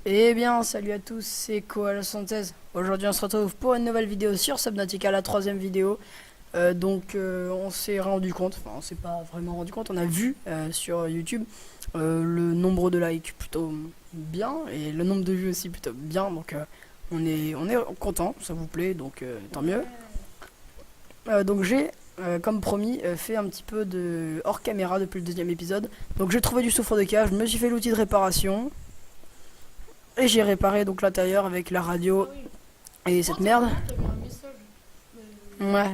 Eh bien, salut à tous, c'est Koala76. Aujourd'hui, on se retrouve pour une nouvelle vidéo sur Subnautica, la troisième vidéo. On s'est rendu compte, enfin, on s'est pas vraiment rendu compte, on a vu sur YouTube le nombre de likes plutôt bien et le nombre de vues aussi plutôt bien. On est content, ça vous plaît, tant mieux. J'ai comme promis, fait un petit peu de hors caméra depuis le deuxième épisode. Donc j'ai trouvé du soufre de cage, je me suis fait l'outil de réparation. Et j'ai réparé donc l'intérieur avec la radio Ah oui. et Oh, cette merde. t'avais un message. Ouais,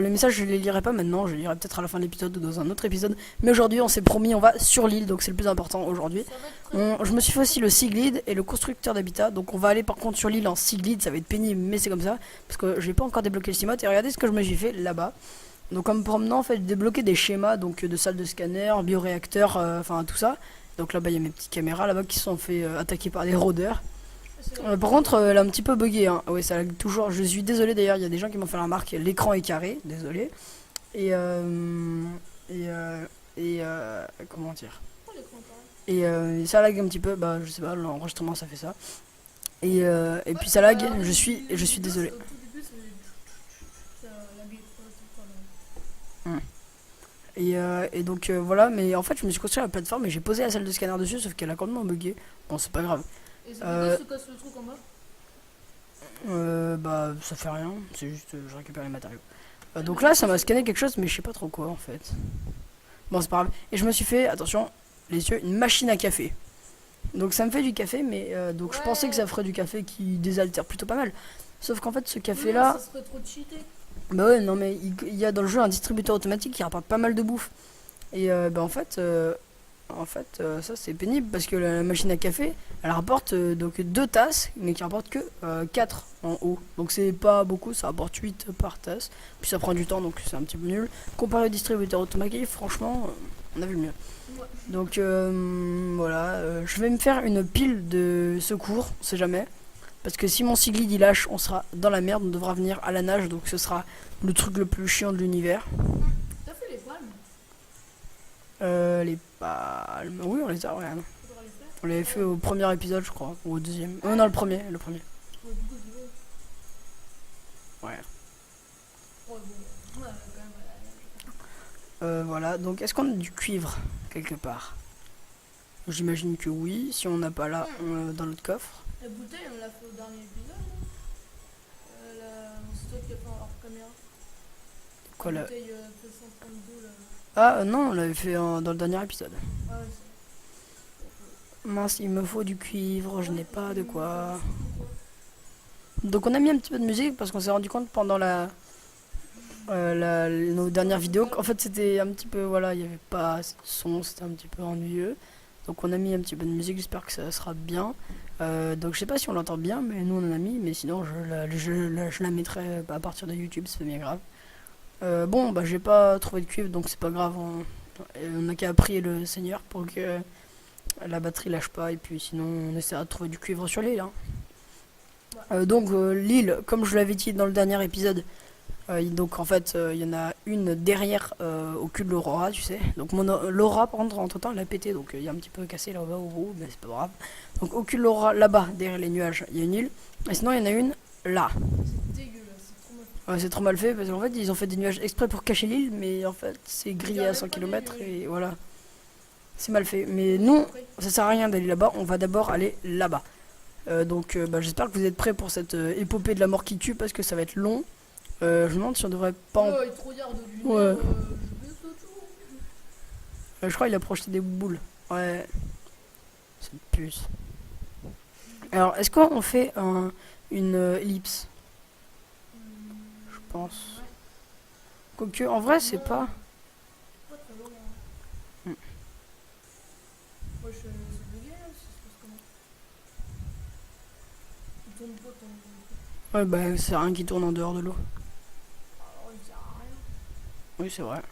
le message je les lirai pas maintenant, je les lirai peut-être à la fin de l'épisode ou dans un autre épisode. Mais aujourd'hui on s'est promis, on va sur l'île, donc c'est le plus important aujourd'hui. Ça va être très Je me suis fait aussi le Siglid et le constructeur d'habitat, donc on va aller par contre sur l'île en Siglid, ça va être pénible mais c'est comme ça. Parce que j'ai pas encore débloqué le Cimote et regardez ce que je me suis fait là-bas. Donc en me promenant en fait, j'ai débloqué des schémas donc de salles de scanner, bioréacteurs, enfin tout ça. Donc là-bas il y a mes petites caméras là-bas qui se sont fait attaquer par des rôdeurs. Par contre, elle a un petit peu bugué. Hein. Ouais, ça lag toujours. Je suis désolé d'ailleurs, il y a des gens qui m'ont fait la remarque. L'écran est carré, désolé. Et et comment dire. quoi l'écran carré. Ça lag un petit peu. Bah, je sais pas. L'enregistrement ça fait ça. Et puis ça lag. Je suis désolé. Au tout début, ça laguait tout le temps, là. Voilà. Mais en fait, je me suis construit la plateforme et j'ai posé la salle de scanner dessus, sauf qu'elle a complètement bugué. Bon, c'est pas grave. Et c'est Euh, pourquoi se casse le truc en bas. Bah, ça fait rien. C'est juste, je récupère les matériaux. Donc là, ça m'a scanné quelque chose, mais je sais pas trop quoi en fait. Bon, c'est pas grave. Et je me suis fait, attention, les yeux, une machine à café. Donc ça me fait du café, mais donc je pensais que ça ferait du café qui désaltère plutôt pas mal. Sauf qu'en fait, ce café Non, là, ça serait trop cheaté. bah ouais, non, mais il y a dans le jeu un distributeur automatique qui rapporte pas mal de bouffe. Et ça c'est pénible parce que la machine à café, elle rapporte donc 2 tasses, mais qui rapporte que 4 en haut. Donc c'est pas beaucoup, ça rapporte 8 par tasse. Puis ça prend du temps, donc c'est un petit peu nul. Comparé au distributeur automatique, franchement, on a vu mieux. Ouais. Voilà, je vais me faire une pile de secours, on sait jamais. Parce que si mon Siglid il lâche, on sera dans la merde, on devra venir à la nage, donc ce sera le truc le plus chiant de l'univers. T'as fait les palmes. Les palmes. Oui, on les a, ouais. Faudra les faire. On l'avait fait au premier épisode, je crois. Ou au deuxième. Non, le premier. Le premier. Ouais, du coup, j'y vais. Ouais. Ouais, bon. Ouais, quand même. Voilà. Donc, est-ce qu'on a du cuivre quelque part? J'imagine que oui. Si on n'a pas là, dans notre coffre. La bouteille, on l'a fait au dernier épisode. C'est toi qui as fait en hors caméra. Quoi La là? bouteille P132 là. Ah non, on l'avait fait dans le dernier épisode. Ah ouais, Mince, il me faut du cuivre. Je n'ai pas de quoi. c'est. Donc, on a mis un petit peu de musique parce qu'on s'est rendu compte pendant nos dernières vidéos qu'en fait c'était un petit peu. Voilà, il n'y avait pas assez de son, c'était un petit peu ennuyeux. Donc on a mis un petit peu de musique, j'espère que ça sera bien. Donc je sais pas si on l'entend bien, mais nous on en a mis, mais sinon je la mettrai à partir de YouTube, c'est pas bien grave. Bon, bah j'ai pas trouvé de cuivre, donc c'est pas grave. On n'a qu'à prier le Seigneur pour que la batterie lâche pas, et puis sinon on essaiera de trouver du cuivre sur l'île. Hein. L'île, comme je l'avais dit dans le dernier épisode, donc en fait, il y en a une derrière au cul de l'Aurora, tu sais. Donc l'Aurora, par contre, entre temps, elle a pété, donc il y a un petit peu cassé là-bas au bout, mais c'est pas grave. Donc au cul de l'Aurora, là-bas, derrière les nuages, il y a une île. Et sinon, il y en a une là. C'est dégueulasse, c'est trop mal. Ouais, c'est trop mal fait parce qu'en fait, ils ont fait des nuages exprès pour cacher l'île, mais en fait, c'est grillé à 100 km et voilà. C'est mal fait. Mais nous, ça sert à rien d'aller là-bas, on va d'abord aller là-bas. J'espère que vous êtes prêts pour cette épopée de la mort qui tue parce que ça va être long. Je me demande si on devrait pas en... Oh, il trop regarde de lumière, Ouais. je baisse le tout. Je crois qu'il a projeté des boules. Ouais. C'est une puce. Alors, est-ce qu'on fait une ellipse? Je pense. Ouais. Quoique, en vrai, c'est pas... Pas très loin. Hmm. Moi, c'est bugué, là, ça se passe comment? Il tourne pas ton. Ouais, bah, c'est rien qui tourne en dehors de l'eau. Alors, il sert à rien. Oui, c'est vrai.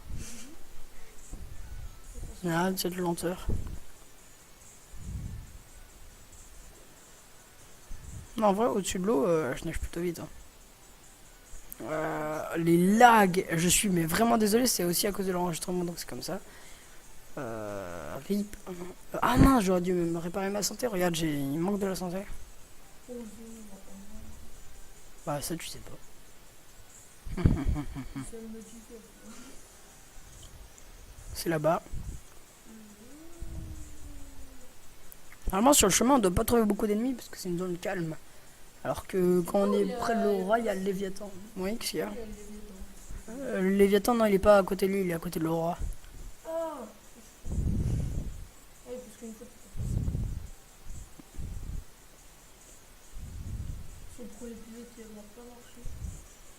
Il y a cette lenteur. Non, en vrai, au-dessus de l'eau, je nage plutôt vite. Hein. Les lags, je suis mais vraiment désolé, c'est aussi à cause de l'enregistrement, donc c'est comme ça. rip. Ah mince, j'aurais dû me réparer ma santé. Regarde, il manque de la santé. Oh, Dieu, on va pas Bah ça tu sais pas. voir. Ça me dit quoi. C'est là-bas. Normalement sur le chemin on doit pas trouver beaucoup d'ennemis parce que c'est une zone calme. Alors que quand on est près de l'Aurora, il y a le Léviathan. Oui, qu'est-ce qu'il y a? Le Léviathan, non, il est pas à côté de lui, il est à côté de l'Aurora. Ah oui, parce qu'une fois tu peux passer. Sur le premier épisode qui n'a pas marché.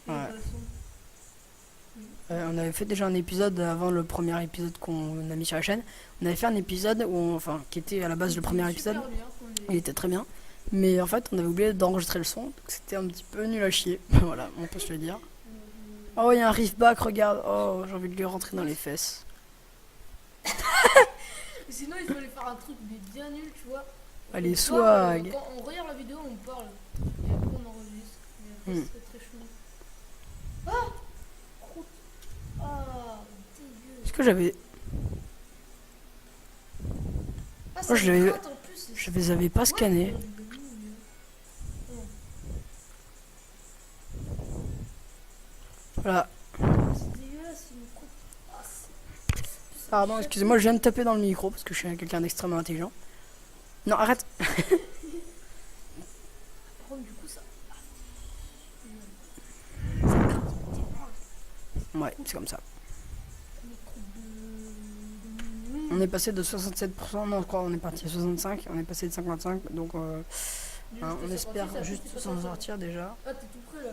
Ouais. De toute façon. On avait fait déjà un épisode avant le premier épisode qu'on a mis sur la chaîne. On avait fait un épisode enfin, qui était à la base le premier épisode. Il était très bien. Mais en fait, on avait oublié d'enregistrer le son. Donc c'était un petit peu nul à chier. Voilà, on peut se le dire. Oh, il y a un riff back, regarde. Oh, j'ai envie de lui rentrer dans les fesses. Sinon, il fallait faire un truc mais bien nul, tu vois. Allez, On parle, swag. quand on regarde la vidéo, on parle. Et après, on enregistre. Et après, c'est très chelou. Ah Croûte. Ah, dégueu. Est-ce que j'avais. Ah, Oh, je l'avais. gratte en plus. Je les avais pas scannés. Voilà. C'est dégueulasse, il me coupe. Ah, Pardon, excusez-moi, je viens de taper dans le micro parce que je suis quelqu'un d'extrêmement intelligent. Non, arrête. Par contre, du coup, ça. Ouais, c'est comme ça. Les croûtes On est passé de 67%, non, je crois, on est parti à 65, on est passé de 55, donc on espère juste s'en sortir déjà. Ah, t'es tout près là.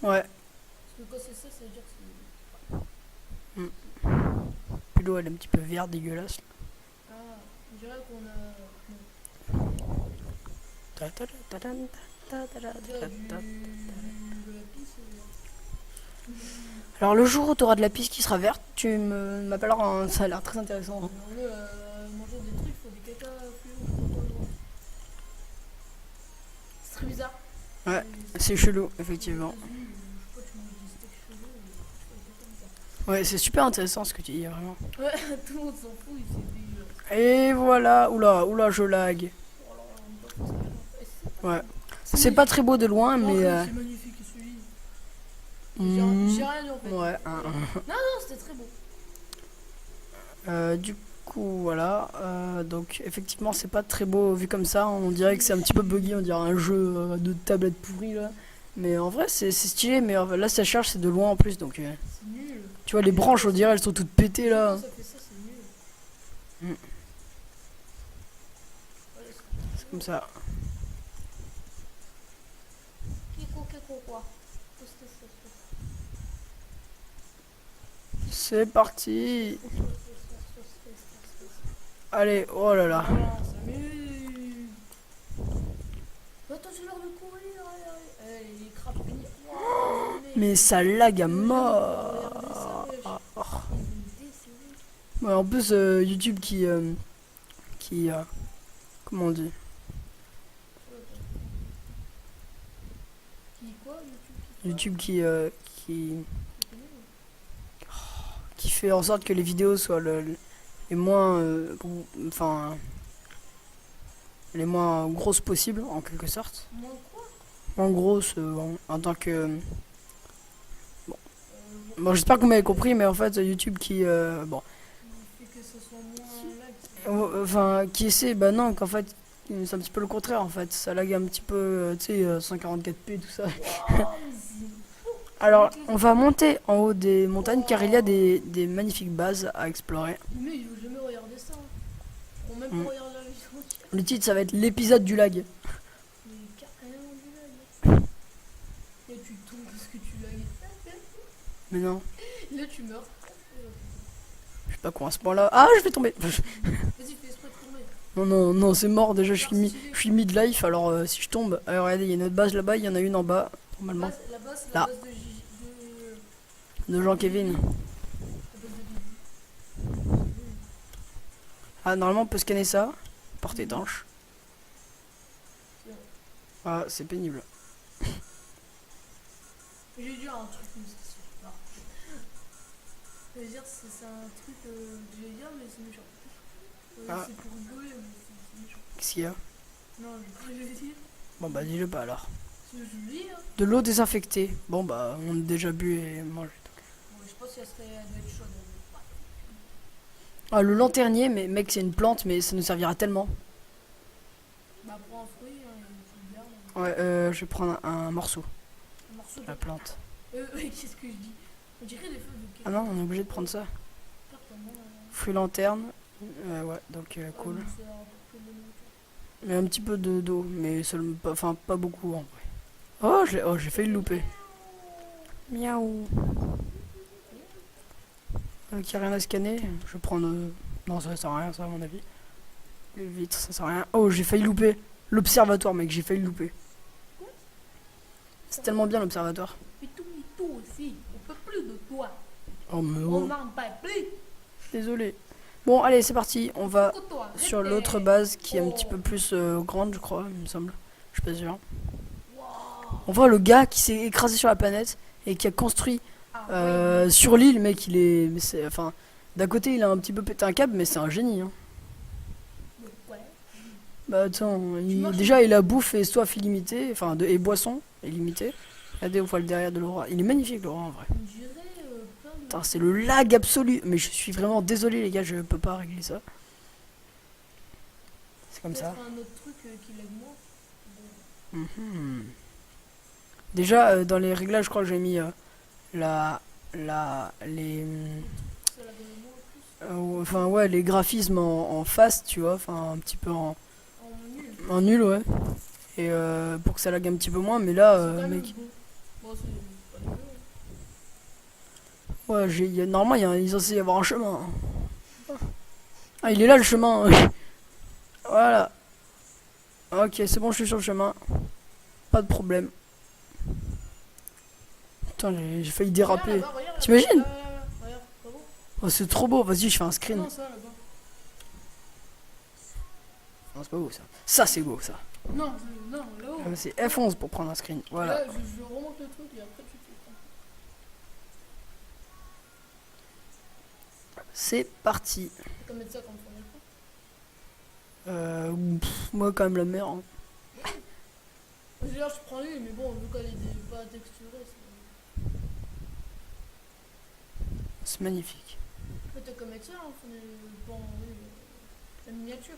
Ouais, Parce que quand c'est ça, ça veut dire que c'est. puis l'eau elle est un petit peu verte, dégueulasse. Ah, on dirait qu'on a. Ta ta ta ta ta ta ta ta ta ta. Alors le jour où tu auras de la piste qui sera verte, tu m'appelleras, hein, ça a l'air très intéressant. Manger des trucs, faut des caca fluo. C'est très bizarre. Ouais, c'est chelou, effectivement. Ouais, c'est super intéressant ce que tu dis, vraiment. Ouais, tout le monde s'en fout, il fait des. Et voilà, oula, je lag. Ouais, c'est pas très beau de loin, mais... C'est magnifique celui. J'ai rien dit en fait. Ouais, Non, c'était très beau. Du coup, voilà. Donc, effectivement, c'est pas très beau vu comme ça. On dirait que c'est un petit peu buggy, on dirait un jeu de tablette pourri là. Mais en vrai, c'est stylé. Mais là, ça charge, c'est de loin en plus. Donc, C'est nul. tu vois, les branches, on dirait, elles sont toutes pétées là. Ça fait ça, c'est nul. C'est comme ça. Quoi. C'est parti. Allez, oh là là. Voilà, ça m'amuse. Attends, c'est l'heure de courir. Allez, les crapes pénibles. Mais ça lag à mort. Ouais, en plus, YouTube qui comment on dit? Quoi, YouTube qui fait en sorte que les vidéos soient les moins enfin les moins grosses possibles en quelque sorte. Moins quoi? En grosses en tant que bon, j'espère que vous m'avez compris, mais en fait YouTube qui bon Il fait que ce soit moins lag. enfin qui essaie non qu'en fait c'est un petit peu le contraire en fait, ça lag un petit peu tu sais 144p tout ça. Alors, on va monter en haut des montagnes car il y a des magnifiques bases à explorer. Mais il veut jamais regarder ça. On même pas regarder la vidéo. Le titre, ça va être l'épisode du lag. Mais carrément du lag. Et tu tombes parce que tu lagues. Mais non, Là, tu meurs. je sais pas quoi à ce point-là. Ah, je vais tomber. Vas-y, fais exprès de tomber. Non, c'est mort déjà, je suis mid-life, alors si je tombe... Alors regardez, il y a une autre base là-bas, il y en a une en bas, normalement. Là-bas, c'est Là. la base De Jean-Kevin. la base de Didi. Ah, normalement, on peut scanner ça. Porte étanche. Ah, c'est pénible. J'ai dit un truc, mais ça suffit pas. Je veux dire, c'est un truc que je vais dire, mais c'est méchant. Ah. C'est pour rigoler, mais c'est méchant. Qu'est-ce qu'il y a? Non, je vais pas le dire. Bon bah dis-le pas alors. C'est joli, hein. De l'eau désinfectée. Bon bah on a déjà bu et mangé. Bon, je pense qu'elle doit être chaude. Ah le lanternier, mais mec c'est une plante mais ça nous servira tellement. Bah, prends un fruit, hein, et tu le gardes. Ouais je vais prendre un morceau. Un morceau de. La plante. Qu'est-ce que je dis? On dirait des feuilles de Ah non on est obligé de prendre ça. Fruit lanterne. Ouais donc cool. Mais un petit peu d'eau, mais enfin pas beaucoup en vrai. J'ai failli le louper. Miaou. Donc y a rien à scanner. Je vais prendre. Non ça sert à rien ça à mon avis. Les vitres ça sert à rien. Oh j'ai failli louper. L'observatoire mec j'ai failli le louper. C'est tellement bien l'observatoire. Mais tout aussi, on peut plus de toi. Oh mais On oh. n'en peut plus. Désolé. Bon allez c'est parti. On va Que toi. sur Restez. l'autre base qui est un Oh. petit peu plus grande je crois il me semble. Je suis pas sûr. Wow. On voit le gars qui s'est écrasé sur la planète et qui a construit Ah, sur l'île, mec, il est. Mais c'est. Enfin, d'un côté, il a un petit peu pété un câble, mais c'est un génie. Hein. ouais. Bah, attends, manges- déjà, il a bouffe et soif illimité, enfin, et boisson illimité. Regardez, on voit le derrière de Laura. Il est magnifique, Laura, en vrai. On dirait plein de. Putain, c'est le lag absolu. Mais je suis vraiment désolé, les gars, je peux pas régler ça. C'est comme ça. Peut-être un autre truc qui lève moins. Mhm. Déjà, dans les réglages, je crois que j'ai mis les. Ça la donne moins plus. Enfin ouais les graphismes en face tu vois enfin un petit peu En nul. en nul ouais et pour que ça lag un petit peu moins mais là C'est quand même mec beau. Bon, c'est pas dégueu. ouais normalement il est censé y avoir un chemin ah il est là le chemin voilà ok c'est bon je suis sur le chemin pas de problème putain j'ai failli déraper Regarde là-bas, regarde. T'imagines? Regarde, pas beau. oh, c'est trop beau vas-y je fais un screen Non, ça là-bas. non c'est pas beau ça c'est beau ça Non, là-haut. c'est F11 pour prendre un screen voilà Là, je remonte le truc et après tu fais. c'est parti Tu peux mettre ça comme premier coup. moi quand même la mer hein. Là, je prends lui, mais bon, vu qu'elle est pas texturée, C'est magnifique. t'as qu'à mettre ça, hein, bon, oui, la miniature.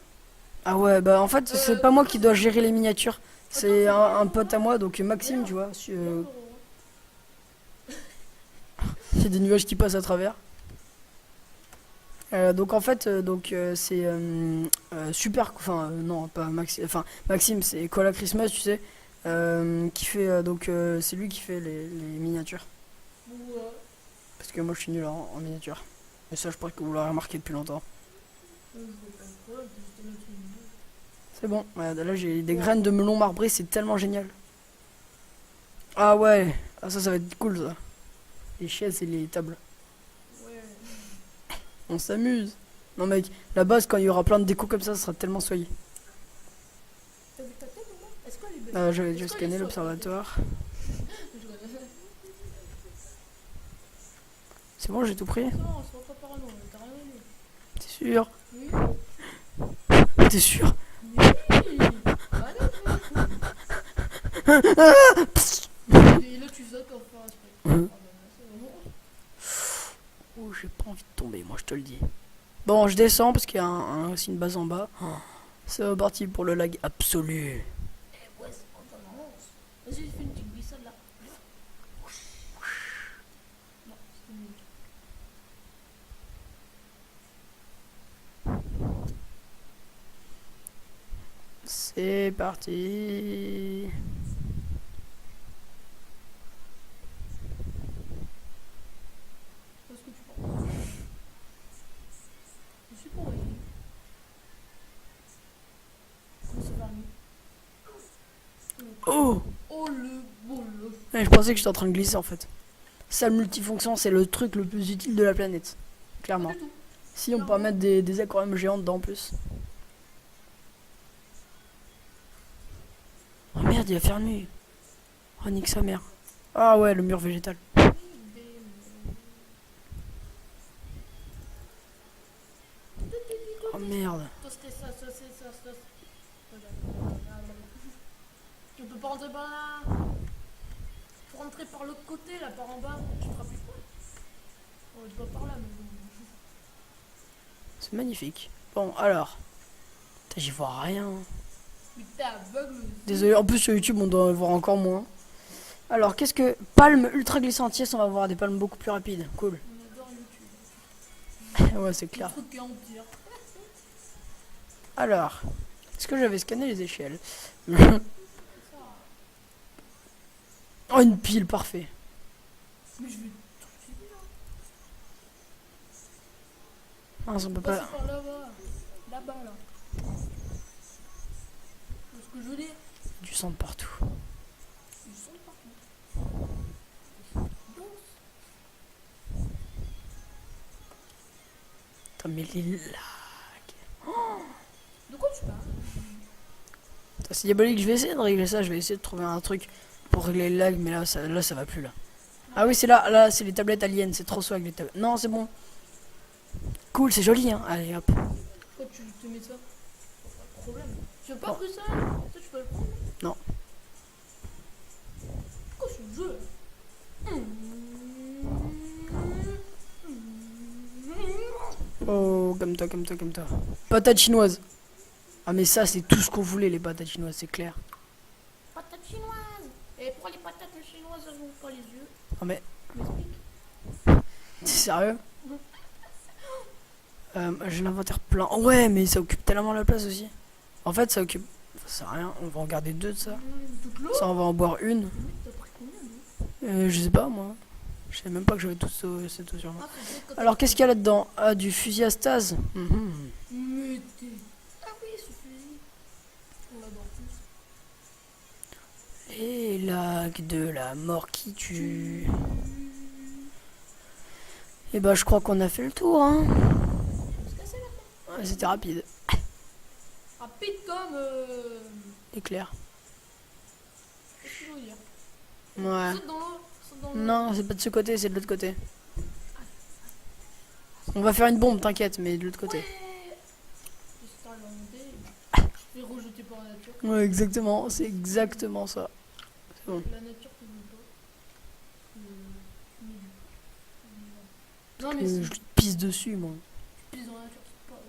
Ah ouais, bah en fait, c'est pas moi qui dois gérer les miniatures. C'est un pote à moi, donc Maxime, tu vois. Il y a des nuages qui passent à travers. Donc en fait, c'est super. Enfin, non, pas Maxime. Enfin, Maxime, c'est Cola Christmas, tu sais. Qui fait. C'est lui qui fait les miniatures. Parce que moi, je suis nul en miniature. Mais ça, je pense que vous l'aurez remarqué depuis longtemps. C'est bon, ouais, là j'ai des graines de melon marbré, c'est tellement génial. Ah ouais, ah, ça va être cool ça. Les chaises et les tables. Ouais. On s'amuse. Non mec, la base quand il y aura plein de déco comme ça sera tellement soyeux. T'as vu ta tête ou non? Est-ce qu'elle est belle? J'avais déjà scanné l'observatoire. C'est bon, j'ai tout pris. Non, on se voit pas parano, t'as rien lu. T'es sûr? Oui. T'es sûr? Oui. Et là, tu sautes pour faire un spray. Ah, bah, c'est bon. Oh, j'ai pas envie de tomber, moi je te le dis. Bon, je descends parce qu'il y a aussi une base en bas. C'est parti pour le lag absolu. Eh ouais, c'est pas vraiment. Vas-y, fais une petite glissade là. Non, c'est nul. C'est parti. Qu'est-ce que tu penses? Je suis pour essayer. Comment ça va mieux? Oh! Oh le boulot. Ouais, je pensais que j'étais en train de glisser en fait. Salle multifonction, c'est le truc le plus utile de la planète. Clairement. Pas du tout. Si on peut mettre des aquariums géants dedans en plus. Oh merde, il a faire nuit. Oh nique sa mère. Ah ouais, le mur végétal. Oh merde. peux pas rentrer par là. Faut rentrer par l'autre côté, là, par en bas. Tu te rappelles pas? On est pas par là, mais bon. C'est magnifique. Bon, alors. Putain, j'y vois rien. Mais t'es aveugle aussi. Désolé, en plus sur YouTube, on doit voir encore moins. Alors, qu'est-ce que... Palme ultra glissante. Yes, on va voir des palmes beaucoup plus rapides. Cool. On adore YouTube. Ouais, c'est Le clair. truc qui empire. Alors, est-ce que j'avais scanné les échelles? Ça. Oh, une pile, parfait. Mais je vais tout suivre là. Ah, on peut Passer pas... par là-bas. Là-bas, là. C'est ce que je veux dire. Du sang de partout. Ils sont partout. Danse. Putain, mais les lags. De quoi tu parles? Putain, c'est diabolique, je vais essayer de régler ça. Je vais essayer de trouver un truc pour régler les lags, mais là, ça va plus, là. Ah oui, c'est là, c'est les tablettes aliens. C'est trop swag, les tablettes. Non, c'est bon. Cool, c'est joli, hein. Allez, hop. Pourquoi tu te mets ça? Pas de problème. Tu veux pas que ça? Ça, tu peux le prendre? Non. Pourquoi ce jeu? Oh, comme toi, comme toi, comme toi. Patates chinoises. Ah, mais ça, c'est tout ce qu'on voulait, les patates chinoises, c'est clair. Patates chinoises! Et pourquoi les patates chinoises, elles n'ouvrent pas les yeux? Ah, mais M'explique. t'es sérieux? J'ai l'inventaire plein. Oh, ouais, mais ça occupe tellement la place aussi. En fait, ça occupe. Ça sert à rien, on va en garder deux de ça. Toute l'eau? Ça, on va en boire une. T'as pris combien d'eau? Je sais pas, moi. Je savais même pas que j'avais tout cette eau sur moi. Ah, c'est vrai que quand Alors, qu'est-ce qu'il y a là-dedans? Ah, du fusil à stase. Mhm. Mais t'es... Ah oui, ce fusil. On l'adore tous. Les lags de la mort qui tue. Et bah, je crois qu'on a fait le tour, hein. On se casser maintenant. Ouais, c'était rapide. Rapide comme... Éclair. Qu'est-ce que tu veux dire? Ouais. Saute dans l'eau. Saute dans l'eau. Non, c'est pas de ce côté, c'est de l'autre côté. On va faire une bombe, t'inquiète, mais de l'autre côté. Ouais. J'espère qu'elle va monter. Je vais rejeter par la nature. Ouais, exactement, c'est exactement ça. C'est bon. La nature qui veut pas. Non, mais Que si je lui pisse dessus, moi. je pisse dans la nature, c'est pas...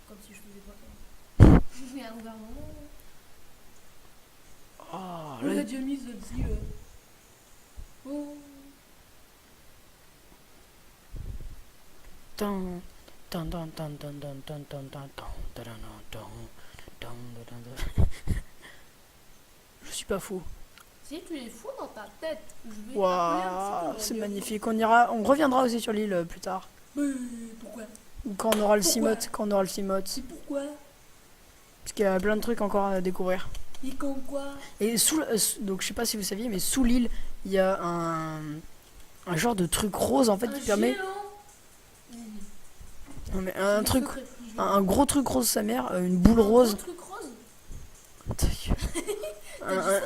Comme si je faisais pas ça. Mais à un moment... Oh, On là, l'a déjà mise aussi. Oh. Tan, tan, tan, tan, tan, tan, tan, tan, tan, tan, tan, tan, tan, tan, tan. Je suis pas fou. Si tu es fou dans ta tête, je vais Waouh, t'appeler un c'est psychologue. magnifique. On reviendra aussi sur l'île plus tard. Mais pourquoi? Quand on aura le Pourquoi Cimote, quand on aura le Cimote. C'est pourquoi? Parce qu'il y a plein de trucs encore à découvrir. Et quand quoi? Et donc je sais pas si vous saviez, mais sous l'île, il y a un genre de truc rose en fait qui permet. Non, mais un truc, un gros truc rose sa mère, une boule rose. Un truc rose?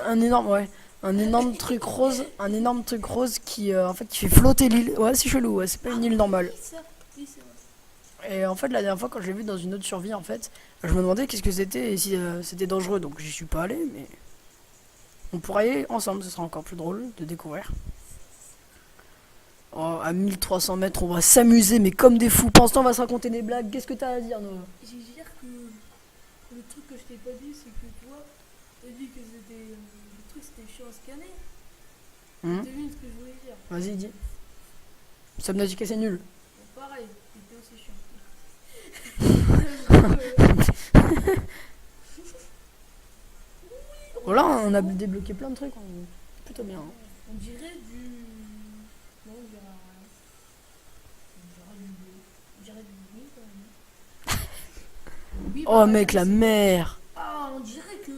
Un énorme, ouais. Un énorme truc rose qui en fait qui fait flotter l'île. Ouais, c'est chelou, ouais, c'est pas une île normale. Oui, ça. Oui, c'est vrai. Et en fait, la dernière fois quand je l'ai vu dans une autre survie, en fait, je me demandais qu'est-ce que c'était et si c'était dangereux. Donc j'y suis pas allé, mais on pourrait y aller ensemble, ce sera encore plus drôle de découvrir. Oh, à 1300 mètres, on va s'amuser, mais comme des fous. Pendant ce temps, on va se raconter des blagues. Qu'est-ce que t'as à dire, Noah? Je veux dire que le truc que je t'ai pas dit, c'est que toi, t'as dit que c'était le truc c'était chiant à scanner. Hum, T'as vu ce que je voulais dire? Vas-y, dis. Subnautica, c'est nul. Bon, pareil, c'était aussi chiant. Voilà, on a débloqué plein de trucs. Plutôt bien. Hein. On dirait du. Non, on dirait rien. On dirait du bruit quand même. Oui, Oh, bah, mec, la mer. Ah, on dirait que.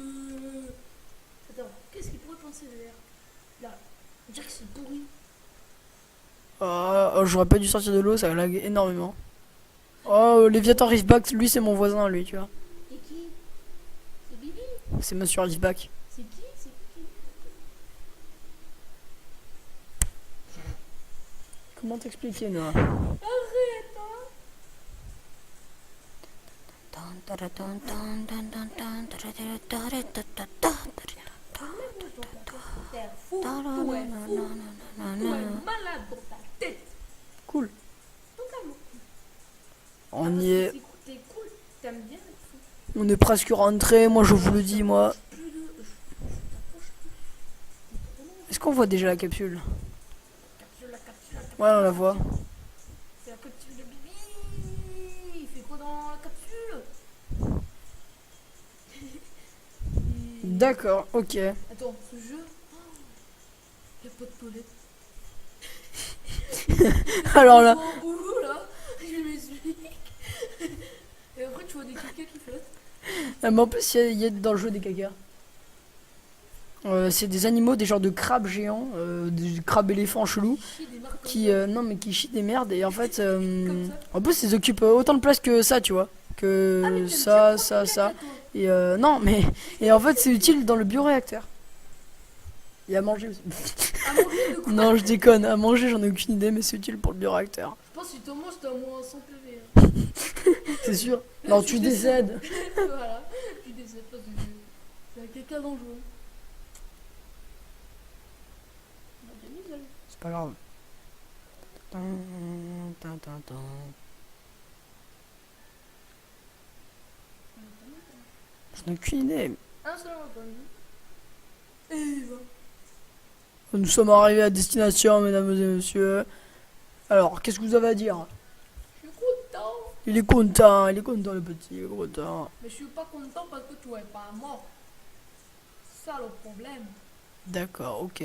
Attends, qu'est-ce qu'il pourrait penser derrière? Là, on dirait que c'est pourri. Oh, j'aurais pas dû sortir de l'eau, ça lag énormément. Oh, Léviathan Riftback, lui, c'est mon voisin, lui, tu vois. C'est qui? C'est Bibi? C'est Monsieur Riftback. C'est qui? C'est qui? Comment t'expliquer, Noah? Arrête, hein? Ouais, fou. Ouais, malade dans ta tête. Cool. Totalement. On y est. T'es cool. T'aimes bien être fou. On est presque rentré, moi je vous le dis, moi. Plus de. T'approches plus. Est-ce qu'on voit déjà la capsule? La capsule. Ouais, on la voit. C'est la capsule de Bibi. Il fait quoi dans la capsule? D'accord, ok. Attends, ce jeu. Il n'y a pas de toilette. Alors là, Je vais au boulot là. Je m'essuie. Et après, tu vois des caca qui flottent. mais en plus, il y a dans le jeu des caca. C'est des animaux, des genres de crabes géants, des crabes éléphants chelous, Chie des marques qui, non, mais qui chient des merdes. Et en fait, comme ça. en plus, ils occupent autant de place que ça, tu vois. Que Ah, mais ça, t'aimes bien ça, prendre ça. des caca, toi. Et non, mais. Et en fait, c'est utile dans le bioréacteur. Et à manger aussi. À manger de quoi? Non, je déconne. À manger, j'en ai aucune idée, mais c'est utile pour le bioréacteur. Je pense que si tu manges, t'as au moins 100 PV. Hein. C'est sûr. Non, tu décèdes. Voilà. Tu décèdes parce que c'est un caca dangereux. On a bien mis, là. C'est pas grave. J'en ai aucune idée. Un seul entendu. Et il va. Nous sommes arrivés à destination, mesdames et messieurs. Alors, qu'est-ce que vous avez à dire? Je suis content. Il est content le petit, il est content. Mais je suis pas content parce que tu es pas mort. C'est ça le problème. D'accord, ok.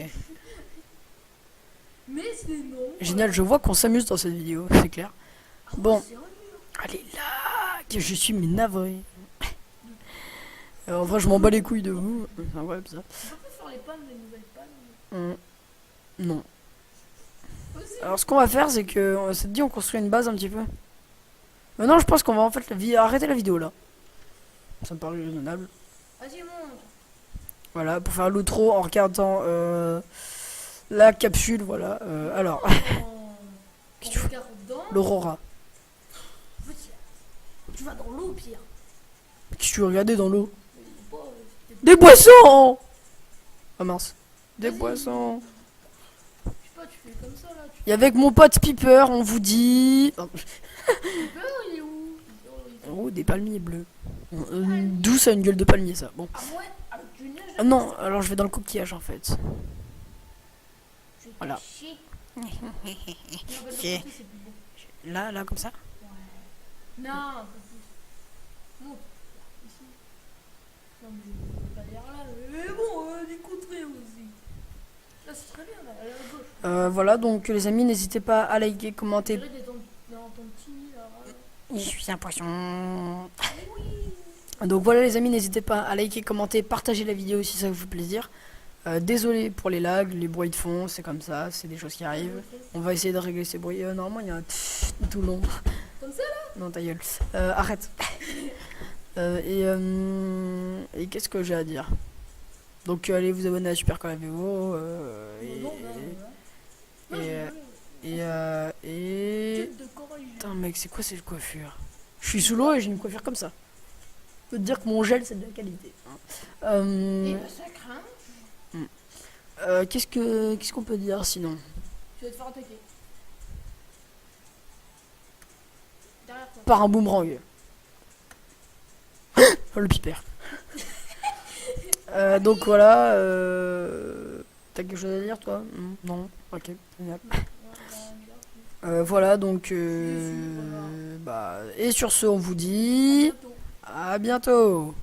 Mais sinon. Génial, je vois qu'on s'amuse dans cette vidéo, c'est clair. Bon. Sérieux? Allez là, que je suis mais navré. En vrai, je m'en bats les couilles de vous. C'est incroyable ça. Tu peux plus faire les pannes, les nouvelles pannes. Non. Aussi. Alors, ce qu'on va faire, c'est que on s'est dit, on construit une base un petit peu. Maintenant, je pense qu'on va en fait arrêter la vidéo là. Ça me paraît raisonnable. Vas-y, monte. Voilà, pour faire l'outro en regardant la capsule, voilà. Alors, Qu'est-ce que tu On fais regarde dans. l'Aurora. Tu vas dans l'eau, Pierre. Qu'est-ce que tu veux regarder dans l'eau? Bon, Des poissons! Ah mince. Des Vas-y. poissons. je sais pas, tu fais comme ça là. Tu Et avec mon pote Piper, on vous dit... fais peur, il est où? Oh, des palmiers bleus. D'où ça a une gueule de palmier, ça. Bon. Ah ouais, avec du neige. Ah non, alors je vais dans le coquillage, en fait. Je vais Voilà. te chier. Non, bah, de l'autre Ok. côté, c'est plus beau. Là, comme ça. Ouais. Non, un peu plus. Monte. Ici. Non, mais pas derrière là. Mais bon, du côté aussi. Là, c'est très bien, là, à la gauche. Voilà, donc les amis, n'hésitez pas à liker, On commenter. dirait dans ton petit nid, là. Je suis un poisson. Oui. Donc voilà les amis, n'hésitez pas à liker, commenter, partager la vidéo si ça vous fait plaisir. Désolé pour les lags, les bruits de fond, c'est comme ça, c'est des choses qui arrivent. On va essayer de régler ces bruits. Normalement il y a un tout long. Comme ça là? Non ta gueule. Arrête. Et qu'est-ce que j'ai à dire? Donc allez vous abonner à Super Calavéo. Et Tête de corail. putain mec, c'est quoi cette coiffure? Je suis sous l'eau et j'ai une coiffure comme ça. Je peux te dire que mon gel c'est de la qualité. Et bah ça craint. Qu'est-ce qu'on peut dire sinon? Tu vas te faire attaquer. Derrière toi. Par un boomerang. Oh, le pipère. Donc voilà. T'as quelque chose à dire toi? Non. Ok. Génial. Voilà donc. Bah, et sur ce on vous dit Bientôt. à bientôt.